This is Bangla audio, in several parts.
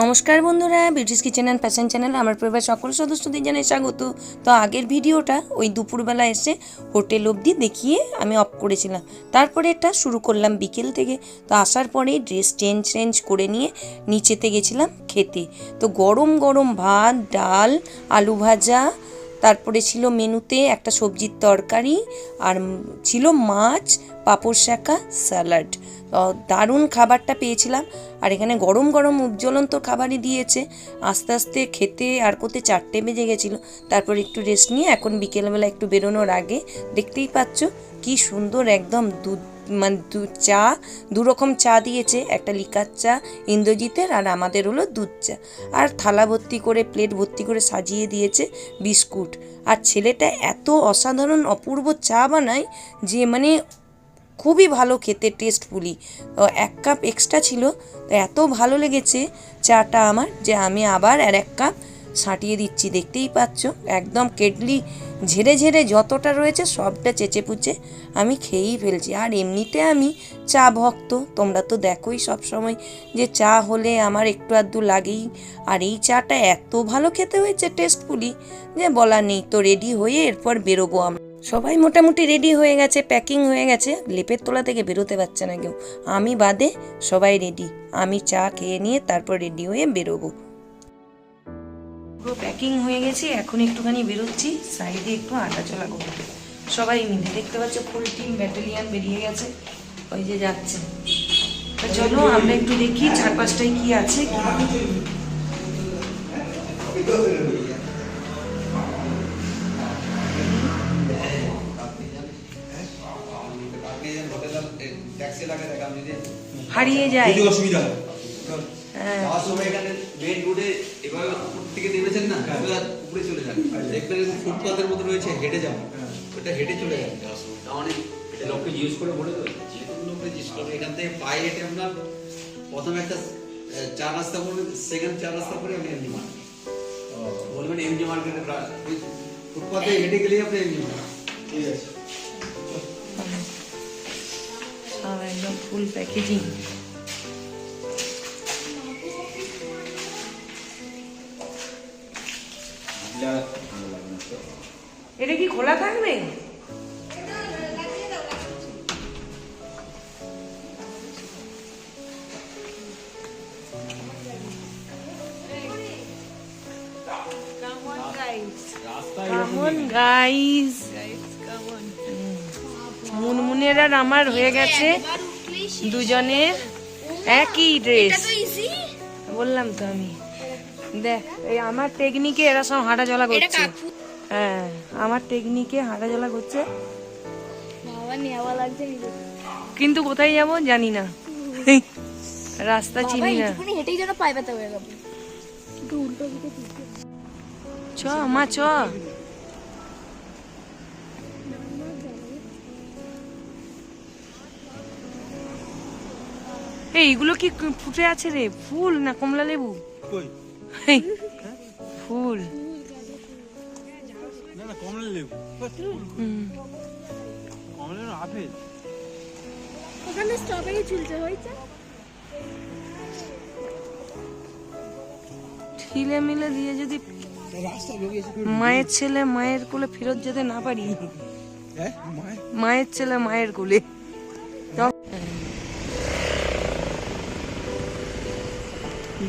নমস্কার বন্ধুরা, beauties kitchen and fashion channel আমার পরিবার সকল সদস্যদের জানাই স্বাগত। তো আগের ভিডিওটা ওই দুপুরবেলা এসে হোটেল অবধি দেখিয়ে আমি অফ করেছিলাম, তারপরে এটা শুরু করলাম বিকেল থেকে। তো আসার পরেই ড্রেস চেঞ্জ করে নিয়ে নিচেতে গেছিলাম খেতে। তো গরম গরম ভাত, ডাল, আলু ভাজা, তারপরে ছিল মেনুতে একটা সবজির তরকারি, আর ছিল মাছ, পাঁপড় শাকা, স্যালাড। দারুণ খাবারটা পেয়েছিলাম। আর এখানে গরম গরম উজ্জ্বলন্ত খাবারই দিয়েছে। আস্তে আস্তে খেতে আর করতে 4টে বেজে গেছিলো। তারপর একটু রেস্ট নিয়ে এখন বিকেলবেলা একটু বেরোনোর আগে দেখতেই পাচ্ছ কি সুন্দর একদম দুধ মানে চা, দুরকম চা দিয়েছে, একটা লিকার চা ইন্দ্রজিতের, আর আমাদের হলো দুধ চা। আর থালা ভর্তি করে, প্লেট ভর্তি করে সাজিয়ে দিয়েছে বিস্কুট। আর ছেলেটা এত অসাধারণ অপূর্ব চা বানায় যে মানে খুবই ভালো খেতে, টেস্টফুলি। 1 কাপ এক্সট্রা ছিল, তো এত ভালো লেগেছে চাটা আমার যে আমি আবার আর 1 কাপ ছাঁটিয়ে দিচ্ছি। দেখতেই পাচ্ছ একদম কেটলি ঝেড়ে ঝেড়ে যতটা রয়েছে সবটা চেঁচে পুচে আমি খেয়েই ফেলছি। আর এমনিতে আমি চা ভক্ত, তোমরা তো দেখোই সব সময় যে চা হলে আমার একটু আধটু লাগেই। আর এই চাটা এত ভালো খেতে হয়েছে টেস্টফুলি যে বলার নেই। তো রেডি হয়ে এরপর বেরোবো আমরা। সবাই মোটামুটি রেডি হয়ে গেছে, প্যাকিং হয়ে গেছে, লেপের তলা থেকে বেরোতে পারছে না কেউ, আমি বাদে সবাই রেডি। আমি চা খেয়ে নিয়ে তারপর রেডি হয়ে বেরোবো। পুরো প্যাকিং হয়ে গেছে, এখন একটুখানি বেরোচ্ছি, সাইডে একটু হাঁটাচলা করবো। সবাই মিলে দেখতে পাচ্ছ ফুল টিম ব্যাটালিয়ান বেরিয়ে গেছে, ওই যে যাচ্ছে। তো চলো আমরা একটু দেখি চারপাশটায় কি আছে। হারিয়ে যায়, অসুবিধা হ্যাঁ। সময় এখানে মেইন রোডে এবার উপর থেকে নেমেছেন না, উপরে চলে যান, দেখবেন ফুটপাতের মতো রয়েছে, হেঁটে যাবো, ওটা হেঁটে চলে যাবে। অনেক লোককে জিজ্ঞেস করে বলে দেবে, যেহেতু লোককে জিজ্ঞেস করবে, এখান থেকে পায়ে হেঁটে আমরা প্রথমে একটা 4 রাস্তা করবেন, সেকেন্ড 4 রাস্তা করে আপনি এমনি মার্কেট বলবেন, এমজি মার্কেটে ফুটপাতে হেঁটে গেলেই আপনি এমজি মার্কেট। ঠিক আছে, একদম ফুল প্যাকেজিং। এটা কি খোলা থাকবে? মুনমুনের আর আমার হয়ে গেছে দুজনের একই ড্রেস। বললাম তো আমি, দেখ এই আমার টেকনিকে এরা সব হাঁটা চলা করছে। হ্যাঁ, আমার টেকনিকে হাঁটা চলা করছে, কিন্তু কোথায় যাব জানি না, রাস্তা চিনি না। চ মা চ। এইগুলো কি ফুটে আছে রে? ফুল না কমলা লেবু? ফুল না, কমলা লেবু। কমলা লেবু, আপেল। ওখানে স্ট্রবেরি ঝুলছে, হয়েছে ঠিলে মিলে দিয়ে যদি মায়ের ছেলে মায়ের কোলে ফেরত যেতে না পারি, মায়ের ছেলে মায়ের কোলে।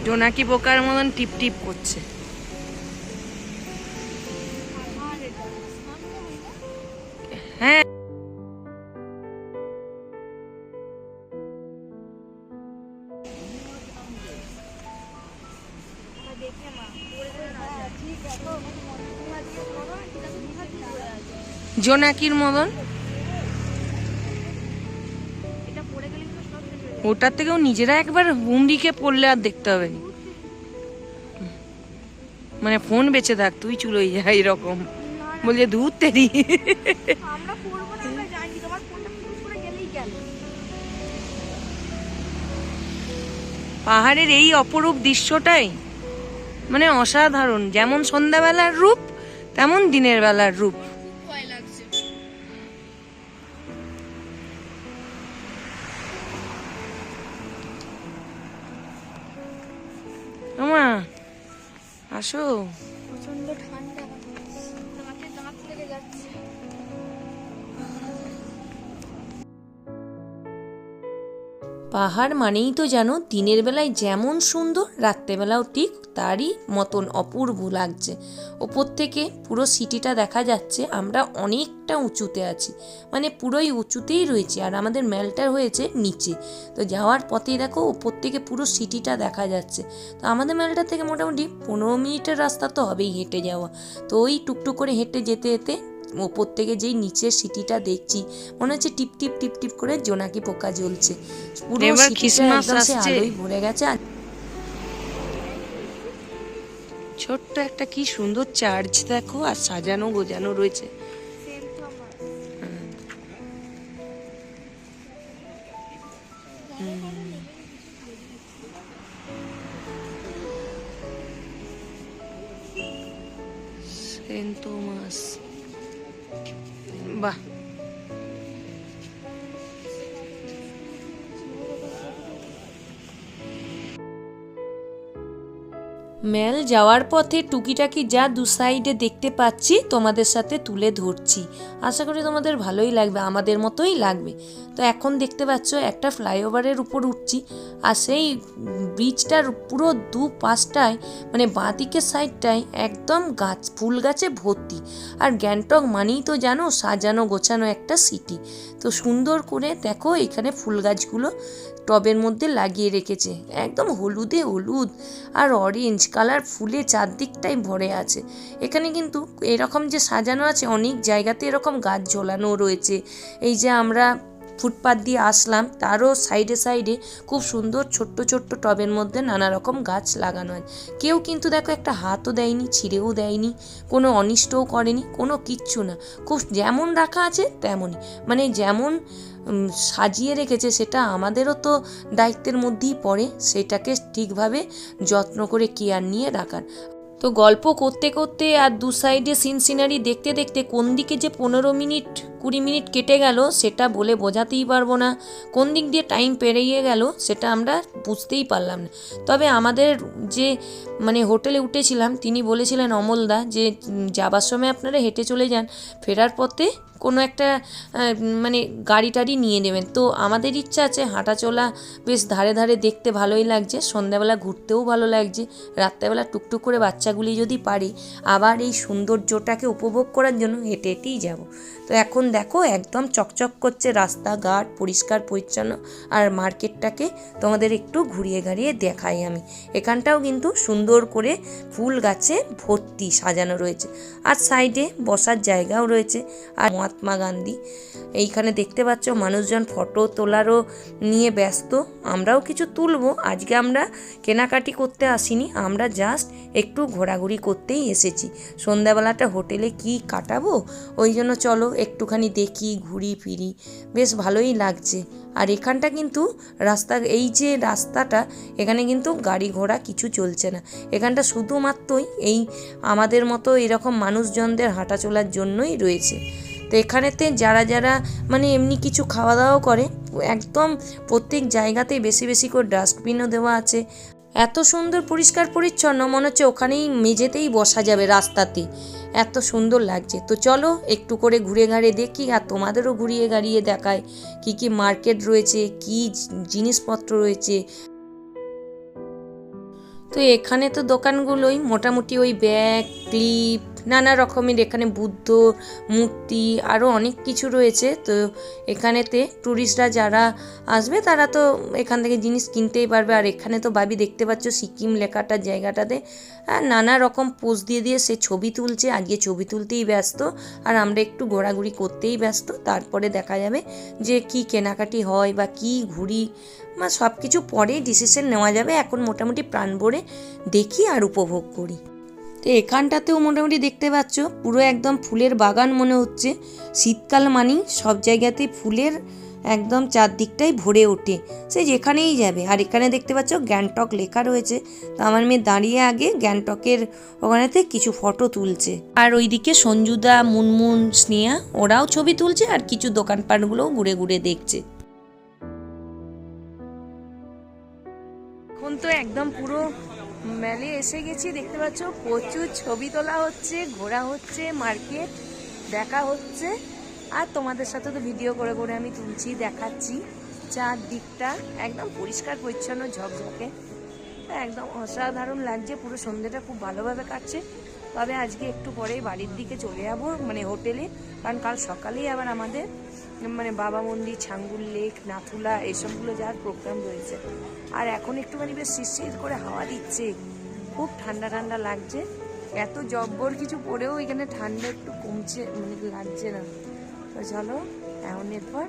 জোনাকি পোকার মতন টিপ টিপ করছে। হ্যাঁ, জোনাকির মতন। ওটার থেকেও নিজেরা একবার হুমড়িকে পড়লে আর দেখতে হবে না, মানে ফোন বেঁচে থাক, তুই চুলোই যা, এরকম বলছে ধূর তেরি। পাহাড়ের এই অপরূপ দৃশ্যটাই মানে অসাধারণ, যেমন সন্ধ্যাবেলার রূপ তেমন দিনের বেলার রূপ। আসো। প্রচন্ড ঠান্ডা, নাকে দাঁত লেগে যাচ্ছে। পাহাড় মানেই তো জানো দিনের বেলায় যেমন সুন্দর রাত্রেবেলাও ঠিক তারই মতন অপূর্ব লাগছে। ওপর থেকে পুরো সিটিটা দেখা যাচ্ছে, আমরা অনেকটা উঁচুতে আছি, মানে পুরোই উঁচুতেই রয়েছে, আর আমাদের মেলটা হয়েছে নিচে। তো যাওয়ার পথেই দেখো ওপর থেকে পুরো সিটিটা দেখা যাচ্ছে। তো আমাদের মেলটা থেকে মোটামুটি 15 মিনিটের রাস্তা তো হবেই হেঁটে যাওয়া। তো ওই টুকটুক করে হেঁটে যেতে যেতে ওপর থেকে যেই নিচের সিটিটা দেখছি, মনে হচ্ছে টিপ টিপ টিপ টিপ করে জোনাকি পোকা জ্বলছে। পুরো সিটিটা একদম সে আলোয় ভরে গেছে। আর ছোট্ট একটা কি সুন্দর চার্চ দেখো, আর সাজানো গোজানো রয়েছে। সেন্ট থমাস, বাহ। মেল যাওয়ার পথে টুকিটাকি যা দু সাইডে দেখতে পাচ্ছি তোমাদের সাথে তুলে ধরছি। আশা করি তোমাদের ভালোই লাগবে, আমাদের মতোই লাগবে। তো এখন দেখতে পাচ্ছ একটা ফ্লাইওভারের উপর উঠছি, আর সেই ব্রিজটার পুরো দু পাশটায় মানে বাঁদিকের সাইডটায় একদম গাছ, ফুল গাছে ভর্তি। আর গ্যাংটক মানেই তো জানো সাজানো গোছানো একটা সিটি। তো সুন্দর করে দেখো এখানে ফুল গাছগুলো টবের মধ্যে লাগিয়ে রেখেছে, একদম হলুদে হলুদ আর অরেঞ্জ কালার ফুলে চারদিকটাই ভরে আছে। এখানে কিন্তু এরকম যে সাজানো আছে, অনেক জায়গাতে এরকম গাছ ঝোলানো রয়েছে। এই যে আমরা ফুটপাথ দিয়ে আসলাম, তারও সাইডে সাইডে খুব সুন্দর ছোট্ট ছোট্ট টবের মধ্যে নানা রকম গাছ লাগানো হয়। কেউ কিন্তু দেখো একটা হাতও দেয়নি, ছিঁড়েও দেয়নি, কোনো অনিষ্টও করেনি, কোনো কিচ্ছু না। খুব যেমন রাখা আছে তেমনই, মানে যেমন সাজিয়ে রেখেছে, সেটা আমাদেরও তো দায়িত্বের মধ্যেই পড়ে সেটাকে ঠিকভাবে যত্ন করে কেয়ার নিয়ে রাখার। তো গল্প করতে করতে আর দু সাইডে সিনারি দেখতে দেখতে কোন দিকে যে 15 মিনিট 20 মিনিট কেটে গেল সেটা বলে বোঝাতেই পারবো না। কোন দিক দিয়ে টাইম পেরিয়ে গেল সেটা আমরা বুঝতেই পারলাম না। তবে আমাদের যে মানে হোটেলে উঠেছিলাম তিনি বলেছিলেন অমলদা যে যাবার সময় আপনারা হেঁটে চলে যান, ফেরার পথে কোনো একটা মানে গাড়ি টাড়ি নিয়ে নেবেন। তো আমাদের ইচ্ছা আছে হাঁটা চলা বেশ ধারে ধারে দেখতে ভালোই লাগছে, সন্ধ্যাবেলা ঘুরতেও ভালো লাগছে, রাত্রেবেলা টুকটুক করে বাচ্চাগুলি যদি পারি আবার এই সৌন্দর্যটাকে উপভোগ করার জন্য হেঁটে হেঁটেই যাব। তো এখন দেখো একদম চকচক করছে রাস্তাঘাট, পরিষ্কার পরিচ্ছন্ন। আর মার্কেটটাকে তোমাদের একটু ঘুরিয়ে ঘাড়িয়ে দেখাই আমি। এখানটাও কিন্তু সুন্দর করে ফুল গাছে ভর্তি সাজানো রয়েছে, আর সাইডে বসার জায়গাও রয়েছে। আর মহাত্মা গান্ধী এইখানে দেখতে পাচ্ছ, মানুষজন ফটো তোলারও নিয়ে ব্যস্ত। আমরাও কিছু তুলবো। আজকে আমরা কেনাকাটি করতে আসিনি, আমরা জাস্ট একটু ঘোরাঘুরি করতেই এসেছি। সন্ধ্যাবেলাটা হোটেলে কি কাটাবো, ওই জন্য চলো একটুখানি দেখি, ঘুরি ফিরি, বেশ ভালোই লাগছে। আর এখানটা কিন্তু এই যে রাস্তাটা, এখানে কিন্তু গাড়ি ঘোড়া কিছু চলছে না। এখানটা শুধুমাত্রই এই আমাদের মতো এরকম মানুষজনদের হাঁটা চলার জন্যই রয়েছে। তো এখানেতে যারা যারা মানে এমনি কিছু খাওয়া দাওয়া করে, একদম প্রত্যেক জায়গাতেই বেশি বেশি করে ডাস্টবিনও দেওয়া আছে। এত সুন্দর পরিষ্কার পরিচ্ছন্ন, মনে হচ্ছে ওখানেই মেঝেতেই বসা যাবে রাস্তাতে, এত সুন্দর লাগছে। তো চলো একটু করে ঘুরে ঘাড়ে দেখি, আর তোমাদেরও ঘুরিয়ে গাড়িয়ে দেখায় কি কি মার্কেট রয়েছে, কি জিনিসপত্র রয়েছে। তো এখানে তো দোকানগুলোই মোটামুটি ওই ব্যাগ, ক্লিপ, নানা রকমের এখানে বুদ্ধ মূর্তি আরও অনেক কিছু রয়েছে। তো এখানেতে ট্যুরিস্টরা যারা আসবে তারা তো এখান থেকে জিনিস কিনতেই পারবে। আর এখানে তো ভাবি দেখতে পাচ্ছ সিকিম লেখাটার জায়গাটাতে নানা রকম পোজ দিয়ে দিয়ে সে ছবি তুলছে। আজকে ছবি তুলতেই ব্যস্ত, আর আমরা একটু ঘোরাঘুরি করতেই ব্যস্ত। তারপরে দেখা যাবে যে কি কেনাকাটি হয় বা কি ঘুরি, বা সব কিছু পরে ডিসিশন নেওয়া যাবে। এখন মোটামুটি প্রাণ ভরে দেখি আর উপভোগ করি। তো এখানটাতেও মোটামুটি দেখতে পাচ্ছ পুরো একদম ফুলের বাগান মনে হচ্ছে। শীতকাল মানেই সব জায়গাতেই ফুলের একদম চারদিকটাই ভরে ওঠে, সে যেখানেই যাবে। আর এখানে দেখতে পাচ্ছ গ্যাংটক লেখা রয়েছে। তো আমার মেয়ে দাঁড়িয়ে আগে গ্যাংটকের ওখানেতে কিছু ফটো তুলছে, আর ওইদিকে সঞ্জুদা, মুনমুন, স্নেহা ওরাও ছবি তুলছে, আর কিছু দোকানপাটগুলোও ঘুরে ঘুরে দেখছে। এখন তো একদম পুরো মেলে এসে গেছি, দেখতে পাচ্ছ প্রচুর ছবি তোলা হচ্ছে, ঘোরা হচ্ছে, মার্কেট দেখা হচ্ছে। আর তোমাদের সাথে তো ভিডিও করে করে আমি তুলছি, দেখাচ্ছি। চারদিকটা একদম পরিষ্কার পরিচ্ছন্ন ঝকঝকে, একদম অসাধারণ লাগছে। পুরো সন্ধ্যেটা খুব ভালোভাবে কাটছে। তবে আজকে একটু পরেই বাড়ির দিকে চলে যাবো, মানে হোটেলে, কারণ কাল সকালেই আবার আমাদের মানে বাবা মন্দির, ছাঙ্গুর লেক, নাথুলা এইসবগুলো যাওয়ার প্রোগ্রাম রয়েছে। আর এখন একটুখানি বেশ শিরশির করে হাওয়া দিচ্ছে, খুব ঠান্ডা ঠান্ডা লাগছে। এত জব্বর কিছু পরেও এখানে ঠান্ডা একটু কমছে, মানে লাগছে না। তো চলো এখন এরপর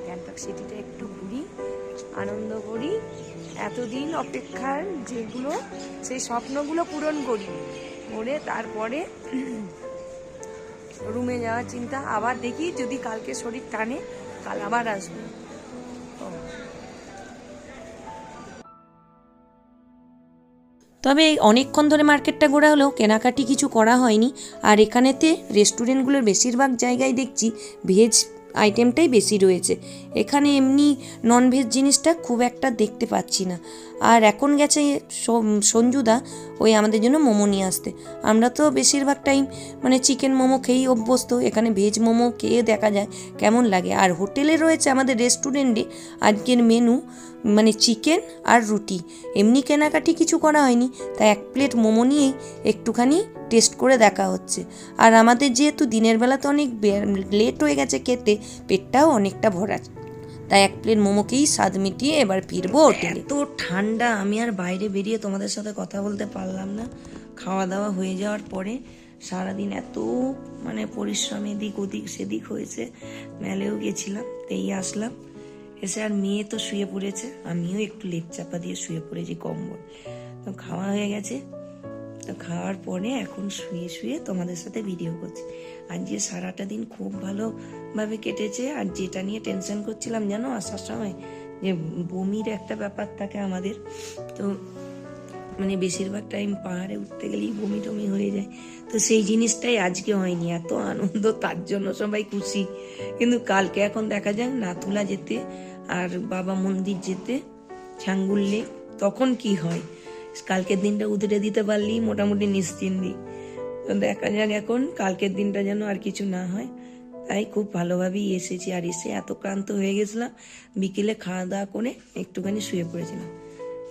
গ্যাংটক সিটিটা একটু ঘুরি, আনন্দ করি, এতদিন অপেক্ষার যেগুলো সেই স্বপ্নগুলো পূরণ করি, করে তারপরে রুমে যাওয়ার চিন্তা। আবার দেখি যদি কালকে শরীর টানে, কাল আবার আসবো। তবে অনেকক্ষণ ধরে মার্কেটটা ঘোরা হলেও কেনাকাটি কিছু করা হয়নি। আর এখানেতে রেস্টুরেন্টগুলোর বেশিরভাগ জায়গায় দেখছি ভেজ আইটেমটাই বেশি রয়েছে, এখানে এমনি ননভেজ জিনিসটা খুব একটা দেখতে পাচ্ছি না। আর এখন গেছে সঞ্জুদা ওই আমাদের জন্য মোমো নিয়ে আসতে। আমরা তো বেশিরভাগ টাইম মানে চিকেন মোমো খেয়েই অভ্যস্ত, এখানে ভেজ মোমো খেয়ে দেখা যায় কেমন লাগে। আর হোটেলে রয়েছে আমাদের রেস্টুরেন্টে আজকের মেনু মানে চিকেন আর রুটি, এমনি কেনাকাটি কিছু করা হয়নি। তাই এক প্লেট মোমো নিয়েই একটুখানি টেস্ট করে দেখা হচ্ছে। আর আমাদের যেহেতু দিনের বেলাতে অনেক লেট হয়ে গেছে খেতে, পেটটাও অনেকটা ভরা, তাই এক প্লেট মোমোকেই স্বাদ মিটিয়ে এবার ফিরবো হোটেলে। তো ঠান্ডা, আমি আর বাইরে বেরিয়ে তোমাদের সাথে কথা বলতে পারলাম না। খাওয়া দাওয়া হয়ে যাওয়ার পরে সারাদিন এত মানে পরিশ্রম, এদিক ওদিক সেদিক হয়েছে, মেলেও গেছিলাম, এই আসলাম, এসে আর মেয়ে তো শুয়ে পড়েছে, আমিও একটু লেপ চাপা দিয়ে শুয়ে পড়েছি কম্বল। তো খাওয়া হয়ে গেছে, তো খাওয়ার পরে এখন শুয়ে শুয়ে তোমাদের সাথে ভিডিও করছি। আজকে সারাটা দিন খুব ভালোভাবে কেটেছে। আর যেটা নিয়ে টেনশন করছিলাম জানো আসার সময়, যে বমির একটা ব্যাপার থাকে আমাদের, তো মানে বেশিরভাগ টাইম পাহাড়ে উঠতে গেলেই বমি টমি হয়ে যায়। তো সেই জিনিসটাই আজকে হয়নি, এত আনন্দ, তার জন্য সবাই খুশি। কিন্তু কালকে এখন দেখা যাক নাথুলা যেতে আর বাবা মন্দির যেতে, ছাঙ্গুর লেক, তখন কি হয়। কালকের দিনটা উতরে দিতে পারলেই মোটামুটি নিশ্চিন্তি। তো দেখা যাক এখন কালকের দিনটা যেন আর কিছু না হয়। তাই খুব ভালোভাবেই এসেছি। আর এসে এত ক্লান্ত হয়ে গেছিলাম, বিকেলে খাওয়া দাওয়া করে একটুখানি শুয়ে পড়েছিলাম।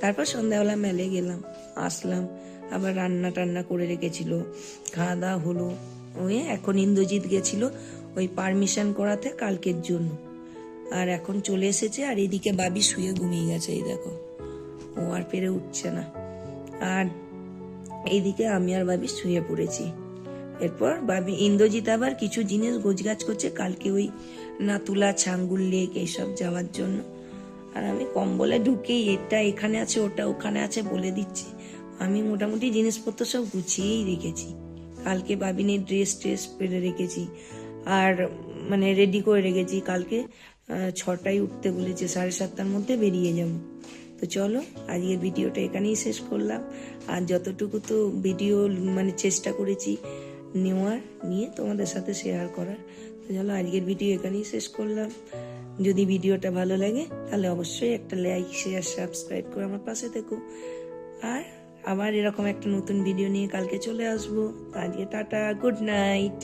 তারপর সন্ধ্যাবেলা মেলে গেলাম, আসলাম, আবার রান্না টান্না করে রেখেছিল, খাওয়া দাওয়া হলো। ওই এখন ইন্দ্রজিৎ গেছিল ওই পারমিশন করাতে কালকের জন্য, আর এখন চলে এসেছে। আর এদিকে বাবি শুয়ে ঘুমিয়ে গেছে, এই দেখো, ও আর পেরে উঠছে না। আর এইদিকে আমি আর বাবি শুয়ে পড়েছি। এরপর বাবি ইন্দ্রজিৎ আবার কিছু জিনিস গোছগাছ করছে কালকে ওই নাতুলা, ছাঙ্গুর লেক এইসব যাওয়ার জন্য। আর আমি কম্বলে ঢুকেই এটা এখানে আছে, ওটা ওখানে আছে বলে দিচ্ছি। আমি মোটামুটি জিনিসপত্র সব গুছিয়েই রেখেছি। কালকে বাবিনের ড্রেস পরে রেখেছি, আর মানে রেডি করে রেখেছি। কালকে 6টায় উঠতে বলেছে, 7:30টার মধ্যে বেরিয়ে যাব। তো চলো আজকের ভিডিওটা এখানেই শেষ করলাম। আর যতটুকু তো ভিডিও মানে চেষ্টা করেছি নিয়ে তোমাদের সাথে শেয়ার করার। তো চলো আজকের ভিডিও এখানেই শেষ করলাম। যদি ভিডিওটা ভালো লাগে তাহলে অবশ্যই একটা লাইক, শেয়ার, সাবস্ক্রাইব করে আমার পাশে থেকো। আর আবার এরকম একটা নতুন ভিডিও নিয়ে কালকে চলে আসবো। আজকে টাটা, গুড নাইট।